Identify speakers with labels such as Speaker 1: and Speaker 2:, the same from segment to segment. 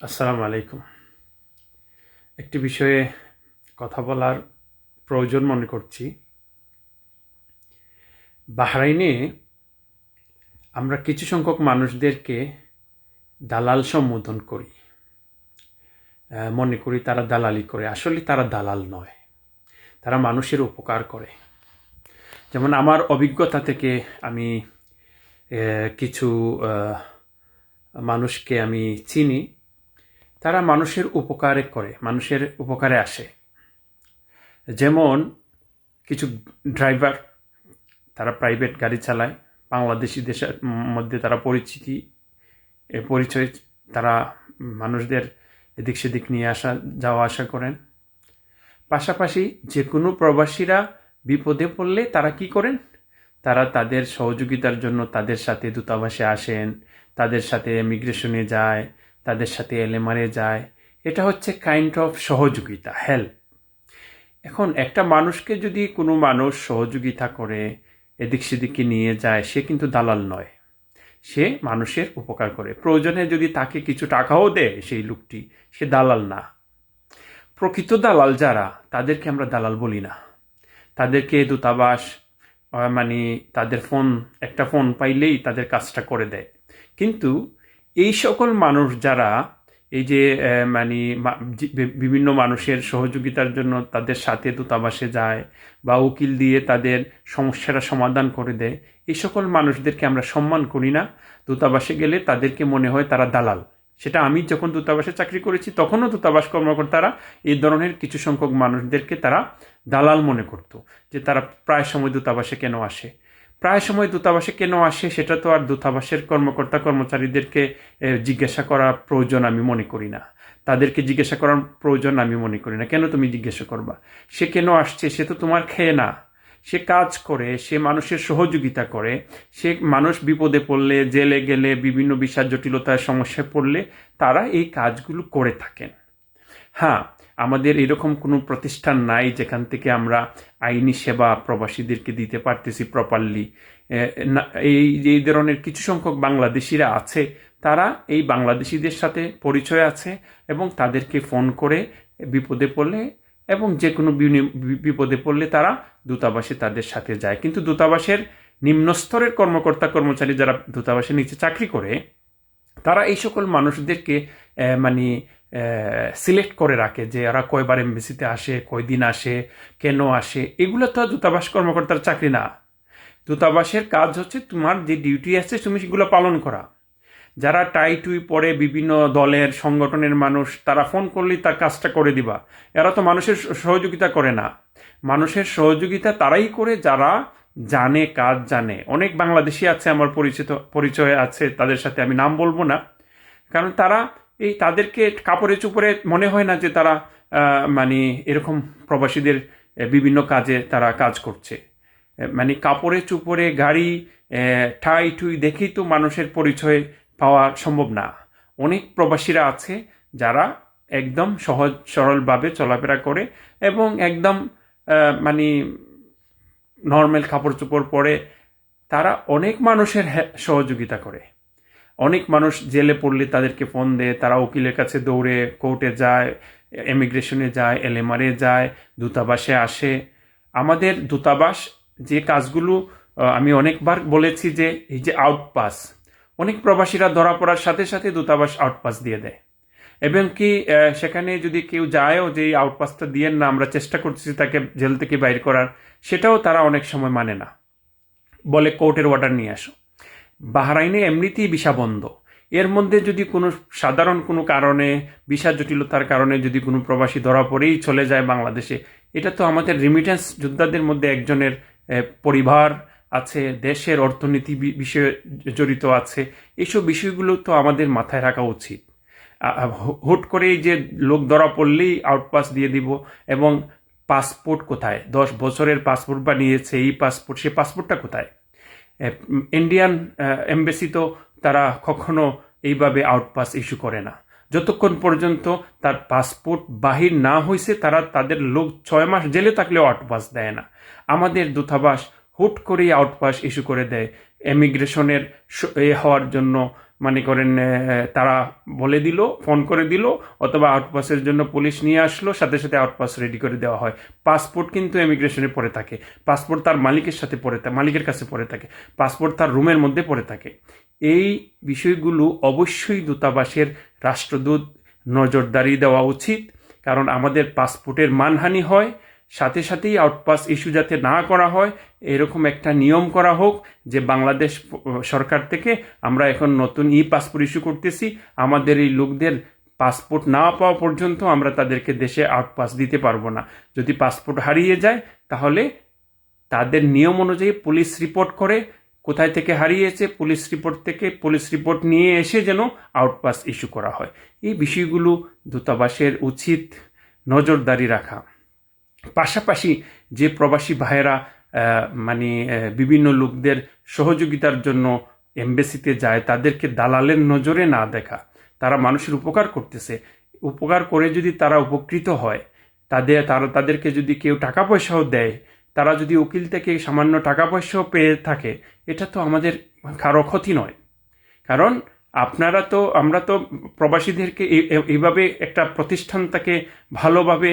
Speaker 1: আসসালামু আলাইকুম। একটি বিষয়ে কথা বলার প্রয়োজন মনে করছি। বাহরাইনে আমরা কিছু সংখ্যক মানুষদেরকে দালাল সম্বোধন করি। মনে করি তারা দালালি করে। আসলে তারা দালাল নয়, তারা মানুষের উপকার করে। যেমন আমার অভিজ্ঞতা থেকে আমি কিছু মানুষকে আমি চিনি। তারা মানুষের উপকারে করে, মানুষের উপকারে আসে। যেমন কিছু ড্রাইভার, তারা প্রাইভেট গাড়ি চালায়, বাংলাদেশিদের মধ্যে তারা পরিচয়, তারা মানুষদের এদিক সেদিক নিয়ে যাওয়া আসা করেন। পাশাপাশি যে কোনো প্রবাসীরা বিপদে পড়লে তারা কি করেন, তারা তাদের সহযোগিতার জন্য তাদের সাথে দূতাবাসে আসেন, তাদের সাথে ইমিগ্রেশনে যায়, তাদের সাথে এলএমআরে যায়। এটা হচ্ছে কাইন্ড অফ সহযোগিতা, হেল্প। এখন একটা মানুষকে যদি কোনো মানুষ সহযোগিতা করে, এদিক সেদিকে নিয়ে যায়, সে কিন্তু দালাল নয়, সে মানুষের উপকার করে। প্রয়োজনে যদি তাকে কিছু টাকাও দেয় সেই লোকটি, সে দালাল না। প্রকৃত দালাল যারা, তাদেরকে আমরা দালাল বলি না। তাদেরকে দূতাবাস মানে তাদের একটা ফোন পাইলেই তাদের কাজটা করে দেয়। কিন্তু এই সকল মানুষ যারা এই যে বিভিন্ন মানুষের সহযোগিতার জন্য তাদের সাথে দূতাবাসে যায় বা উকিল দিয়ে তাদের সমস্যাটা সমাধান করে দেয়, এই সকল মানুষদেরকে আমরা সম্মান করি না। দূতাবাসে গেলে তাদেরকে মনে হয় তারা দালাল। সেটা আমি যখন দূতাবাসে চাকরি করেছি তখনও দূতাবাস কর্মকর্তারা এই ধরনের কিছু সংখ্যক মানুষদেরকে তারা দালাল মনে করত, যে তারা প্রায় সময় দূতাবাসে কেন আসে। প্রায় সময় দূতাবাসে কেন আসে সেটা তো আর দূতাবাসের কর্মচারীদেরকে জিজ্ঞাসা করা প্রয়োজন আমি মনে করি না। তাদেরকে জিজ্ঞাসা করার প্রয়োজন আমি মনে করি না। কেন তুমি জিজ্ঞাসা করবা? সে কেন আসছে? সে তো তোমার খেয়ে না। সে কাজ করে, সে মানুষের সহযোগিতা করে, সে মানুষ বিপদে পড়লে, জেলে গেলে, বিভিন্ন বিষয় জটিলতার সমস্যায় পড়লে তারা এই কাজগুলো করে থাকেন। হ্যাঁ, আমাদের এরকম কোনো প্রতিষ্ঠান নাই যেখান থেকে আমরা আইনি সেবা প্রবাসীদেরকে দিতে পারতেছি প্রপারলি। এই ধরনের কিছু সংখ্যক বাংলাদেশিরা আছে, তারা এই বাংলাদেশিদের সাথে পরিচয় আছে এবং তাদেরকে ফোন করে বিপদে পড়লে এবং যে কোনো বিপদে পড়লে তারা দূতাবাসে তাদের সাথে যায়। কিন্তু দূতাবাসের নিম্নস্তরের কর্মচারী যারা দূতাবাসের নিচে চাকরি করে, তারা এই সকল মানুষদেরকে মানে সিলেক্ট করে রাখে যে এরা কয়বার এমবেসিতে আসে, কয়দিন আসে, কেন আসে। এগুলো তো দূতাবাস কর্মকর্তার চাকরি না। দূতাবাসের কাজ হচ্ছে তোমার যে ডিউটি আছে তুমি সেগুলো পালন করা। যারা টাই টুই পরে বিভিন্ন দলের সংগঠনের মানুষ, তারা ফোন করলেই তার কাজটা করে দিবা। এরা তো মানুষের সহযোগিতা করে না। মানুষের সহযোগিতা তারাই করে যারা জানে, কাজ জানে। অনেক বাংলাদেশি আছে আমার পরিচয় আছে, তাদের সাথে আমি নাম বলবো না, কারণ তারা তাদেরকে কাপড়ে চুপড়ে মনে হয় না যে তারা এরকম প্রবাসীদের বিভিন্ন কাজে তারা কাজ করছে। কাপড়ে চুপড়ে গাড়ি ঠাই ঠুই দেখেই তো মানুষের পরিচয় পাওয়া সম্ভব না। অনেক প্রবাসীরা আছে যারা একদম সহজ সরলভাবে চলাফেরা করে এবং একদম নর্মাল কাপড় চোপড় পরে তারা অনেক মানুষের সহযোগিতা করে। অনেক মানুষ জেলে পড়লে তাদেরকে ফোন দেয়, তারা উকিলের কাছে দৌড়ে কোর্টে যায়, ইমিগ্রেশনে যায়, এলএমআরে যায়, দূতাবাসে আসে। আমাদের দূতাবাস যে কাজগুলো আমি অনেকবার বলেছি যে এই যে আউটপাস, অনেক প্রবাসীরা ধরা পড়ার সাথে সাথে দূতাবাস আউটপাস দিয়ে দেয়। এবং কি সেখানে যদি কেউ যায়ও যে এই আউটপাসটা দিয়ে না, আমরা চেষ্টা করতেছি তাকে জেল থেকে বাইর করার, সেটাও তারা অনেক সময় মানে না, বলে কোর্টের অর্ডার নিয়ে আসো। বাহরাইনে এমনিতেই ভিসা বন্ধ। এর মধ্যে যদি কোনো সাধারণ কোনো কারণে, ভিসা জটিলতার কারণে যদি কোনো প্রবাসী ধরা পড়েই চলে যায় বাংলাদেশে, এটা তো আমাদের রিমিটেন্স যোদ্ধাদের মধ্যে একজনের পরিবার আছে, দেশের অর্থনীতি বিষয়ে জড়িত আছে। এইসব বিষয়গুলো তো আমাদের মাথায় রাখা উচিত। হুট করেই যে লোক ধরা পড়লেই আউটপাস দিয়ে দিব। এবং পাসপোর্ট কোথায়? 10 বছরের পাসপোর্ট বানিয়েছে, এই পাসপোর্ট, সে পাসপোর্টটা কোথায়? ইন্ডিয়ান এমবেসি তো তারা কখনো এইভাবে আউটপাস ইস্যু করে না। যতক্ষণ পর্যন্ত তার পাসপোর্ট বাহির না হয়েছে, তারা তাদের লোক 6 মাস জেলে থাকলেও আউটপাস দেয় না। আমাদের দূতাবাস হুট করেই আউটপাস ইস্যু করে দেয় ইমিগ্রেশনের হওয়ার জন্য, মনে করেন তারা বলে দিল, ফোন করে দিল, অথবা আউটপাসের জন্য পুলিশ নিয়ে আসলো, সাথে সাথে আউটপাস রেডি করে দেওয়া হয়। পাসপোর্ট কিন্তু ইমিগ্রেশনে পড়ে থাকে, পাসপোর্ট তার মালিকের কাছে পড়ে থাকে, পাসপোর্ট তার রুমের মধ্যে পড়ে থাকে। এই বিষয়গুলো অবশ্যই দূতাবাসের রাষ্ট্রদূত নজরদারি দেওয়া উচিত, কারণ আমাদের পাসপোর্টের মানহানি হয়। সাথে সাথেই আউটপাস ইস্যু যাতে না করা হয়, এরকম একটা নিয়ম করা হোক যে বাংলাদেশ সরকার থেকে আমরা এখন নতুন পাসপোর্ট ইস্যু করতেছি, আমাদের এই লোকদের পাসপোর্ট না পাওয়া পর্যন্ত আমরা তাদেরকে দেশে আউটপাস দিতে পারবো না। যদি পাসপোর্ট হারিয়ে যায় তাহলে তাদের নিয়ম অনুযায়ী পুলিশ রিপোর্ট করে, কোথায় থেকে হারিয়েছে পুলিশ রিপোর্ট নিয়ে এসে যেন আউটপাস ইস্যু করা হয়। এই বিষয়গুলো দূতাবাসের উচিত নজরদারি রাখা। পাশাপাশি যে প্রবাসী ভাইয়েরা বিভিন্ন লোকদের সহযোগিতার জন্য এমবেসিতে যায়, তাদেরকে দালালের নজরে না দেখা। তারা মানুষের উপকার করতেছে, উপকার করে যদি তারা উপকৃত হয়, তাদেরকে যদি কেউ টাকা পয়সাও দেয়, তারা যদি উকিল থেকে সামান্য টাকা পয়সাও পেয়ে থাকে, এটা তো আমাদের কারো ক্ষতি নয়। কারণ আমরা তো প্রবাসীদেরকে এইভাবে একটা প্রতিষ্ঠান তাকে ভালোভাবে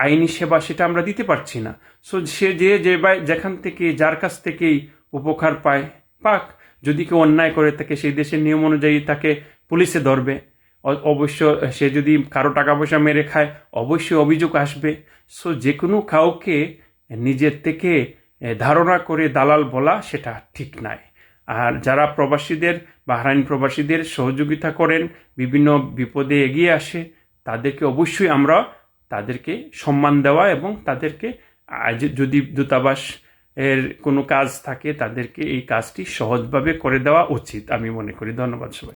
Speaker 1: আইনি সেবা সেটা আমরা দিতে পারছি না। সো সে যেখান থেকে যার কাছ থেকেই উপকার পাক। যদি কেউ অন্যায় করে থাকে, সেই দেশের নিয়ম অনুযায়ী তাকে পুলিশে ধরবে। অবশ্য সে যদি কারো টাকা পয়সা মেরে খায়, অবশ্যই অভিযোগ আসবে। সো যে কোনো কাউকে নিজের থেকে ধারণা করে দালাল বলা সেটা ঠিক নয়। আর যারা বাহরাইন প্রবাসীদের সহযোগিতা করেন, বিভিন্ন বিপদে এগিয়ে আসে, তাদেরকে অবশ্যই আমরা তাদেরকে সম্মান দেওয়া এবং তাদেরকে যদি দূতাবাস এর কোনো কাজ থাকে তাদেরকে এই কাজটি সহজভাবে করে দেওয়া উচিত আমি মনে করি। ধন্যবাদ সবাই।